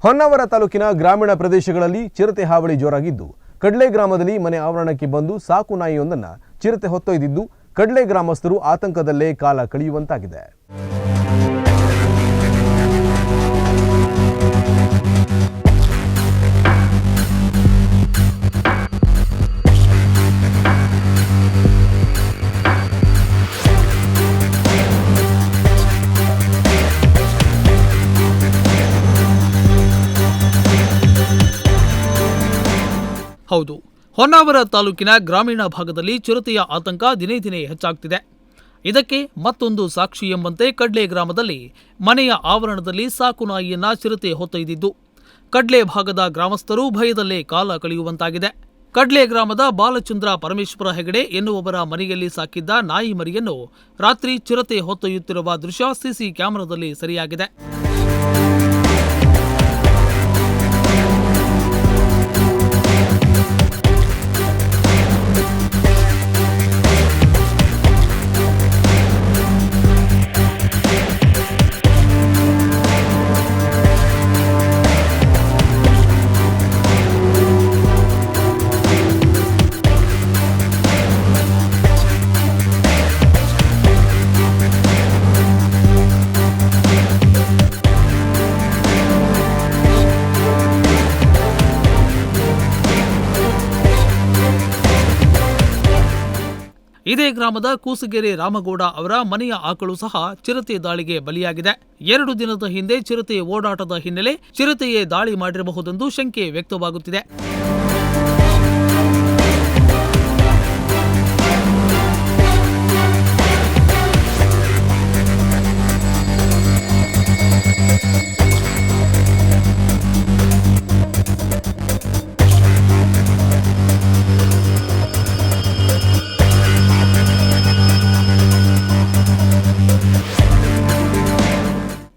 ಹೊನ್ನಾವರ ತಾಲೂಕಿನ ಗ್ರಾಮೀಣ ಪ್ರದೇಶಗಳಲ್ಲಿ ಚಿರತೆ ಹಾವಳಿ ಜೋರಾಗಿದ್ದು, ಕಡ್ಲೆ ಗ್ರಾಮದಲ್ಲಿ ಮನೆ ಆವರಣಕ್ಕೆ ಬಂದು ಸಾಕು ನಾಯಿಯೊಂದನ್ನು ಚಿರತೆ ಹೊತ್ತೊಯ್ದಿದ್ದು, ಕಡ್ಲೆ ಗ್ರಾಮಸ್ಥರು ಆತಂಕದಲ್ಲೇ ಕಾಲ ಕಳೆಯುವಂತಾಗಿದೆ. ಹೌದು, ಹೊನ್ನಾವರ ತಾಲೂಕಿನ ಗ್ರಾಮೀಣ ಭಾಗದಲ್ಲಿ ಚಿರತೆಯ ಆತಂಕ ದಿನೇ ದಿನೇ ಹೆಚ್ಚಾಗ್ತಿದೆ. ಇದಕ್ಕೆ ಮತ್ತೊಂದು ಸಾಕ್ಷಿ ಎಂಬಂತೆ ಕಡ್ಲೆ ಗ್ರಾಮದಲ್ಲಿ ಮನೆಯ ಆವರಣದಲ್ಲಿ ಸಾಕು ನಾಯಿಯನ್ನ ಚಿರತೆ ಹೊತ್ತೊಯ್ದಿದ್ದು, ಕಡ್ಲೆ ಭಾಗದ ಗ್ರಾಮಸ್ಥರು ಭಯದಲ್ಲೇ ಕಾಲ ಕಳೆಯುವಂತಾಗಿದೆ. ಕಡ್ಲೆ ಗ್ರಾಮದ ಬಾಲಚಂದ್ರ ಪರಮೇಶ್ವರ ಹೆಗಡೆ ಎನ್ನುವವರ ಮನೆಯಲ್ಲಿ ಸಾಕಿದ್ದ ನಾಯಿ ಮರಿಯನ್ನು ರಾತ್ರಿ ಚಿರತೆ ಹೊತ್ತೊಯ್ಯುತ್ತಿರುವ ದೃಶ್ಯ ಸಿಸಿ ಕ್ಯಾಮೆರಾದಲ್ಲಿ ಸೆರೆಯಾಗಿದೆ. ಇದೇ ಗ್ರಾಮದ ಕೂಸಗೆರೆ ರಾಮಗೌಡ ಅವರ ಮನೆಯ ಆಕಳು ಸಹ ಚಿರತೆ ದಾಳಿಗೆ ಬಲಿಯಾಗಿದೆ. 2 ದಿನದ ಹಿಂದೆ ಚಿರತೆ ಓಡಾಟದ ಹಿನ್ನೆಲೆ ಚಿರತೆಯೇ ದಾಳಿ ಮಾಡಿರಬಹುದೆಂದು ಶಂಕೆ ವ್ಯಕ್ತವಾಗುತ್ತಿದೆ.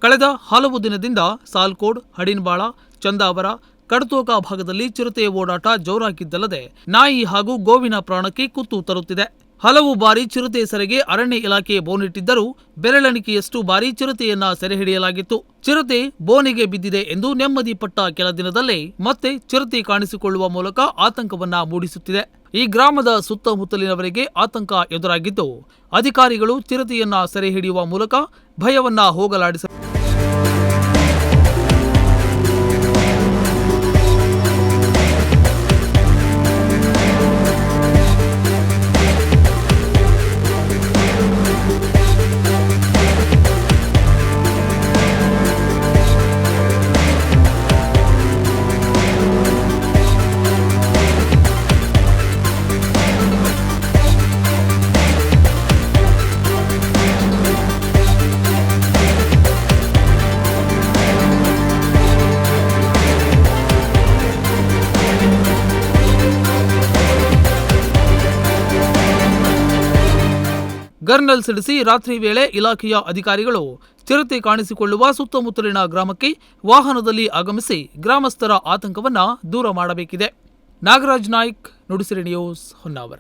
ಕಳೆದ ಹಲವು ದಿನದಿಂದ ಸಾಲ್ಕೋಡ್, ಹಡಿನ್ಬಾಳ, ಚಂದಾವರ, ಕಡತೋಕ ಭಾಗದಲ್ಲಿ ಚಿರತೆ ಓಡಾಟ ಜೋರಾಗಿದ್ದಲ್ಲದೆ ನಾಯಿ ಹಾಗೂ ಗೋವಿನ ಪ್ರಾಣಕ್ಕೆ ಕುತ್ತು ತರುತ್ತಿದೆ. ಹಲವು ಬಾರಿ ಚಿರತೆ ಸೆರೆಗೆ ಅರಣ್ಯ ಇಲಾಖೆ ಬೋನಿಟ್ಟಿದ್ದರೂ ಬೆರಳೆಣಿಕೆಯಷ್ಟು ಬಾರಿ ಚಿರತೆಯನ್ನ ಸೆರೆ ಹಿಡಿಯಲಾಗಿತ್ತು. ಚಿರತೆ ಬೋನಿಗೆ ಬಿದ್ದಿದೆ ಎಂದು ನೆಮ್ಮದಿ ಪಟ್ಟ ಕೆಲ ದಿನದಲ್ಲೇ ಮತ್ತೆ ಚಿರತೆ ಕಾಣಿಸಿಕೊಳ್ಳುವ ಮೂಲಕ ಆತಂಕವನ್ನ ಮೂಡಿಸುತ್ತಿದೆ. ಈ ಗ್ರಾಮದ ಸುತ್ತಮುತ್ತಲಿನವರಿಗೆ ಆತಂಕ ಎದುರಾಗಿದ್ದು, ಅಧಿಕಾರಿಗಳು ಚಿರತೆಯನ್ನ ಸೆರೆ ಹಿಡಿಯುವ ಮೂಲಕ ಭಯವನ್ನ ಹೋಗಲಾಡಿಸ ಗರ್ನಲ್ ಸಿಡಿಸಿ ರಾತ್ರಿ ವೇಳೆ ಇಲಾಖೆಯ ಅಧಿಕಾರಿಗಳು ಚಿರತೆ ಕಾಣಿಸಿಕೊಳ್ಳುವ ಸುತ್ತಮುತ್ತಲಿನ ಗ್ರಾಮಕ್ಕೆ ವಾಹನದಲ್ಲಿ ಆಗಮಿಸಿ ಗ್ರಾಮಸ್ಥರ ಆತಂಕವನ್ನ ದೂರ ಮಾಡಬೇಕಿದೆ. ನಾಗರಾಜ್ ನಾಯ್ಕ್, ನುಡಿಸಿರಿ ನ್ಯೂಸ್, ಹೊನ್ನಾವರ.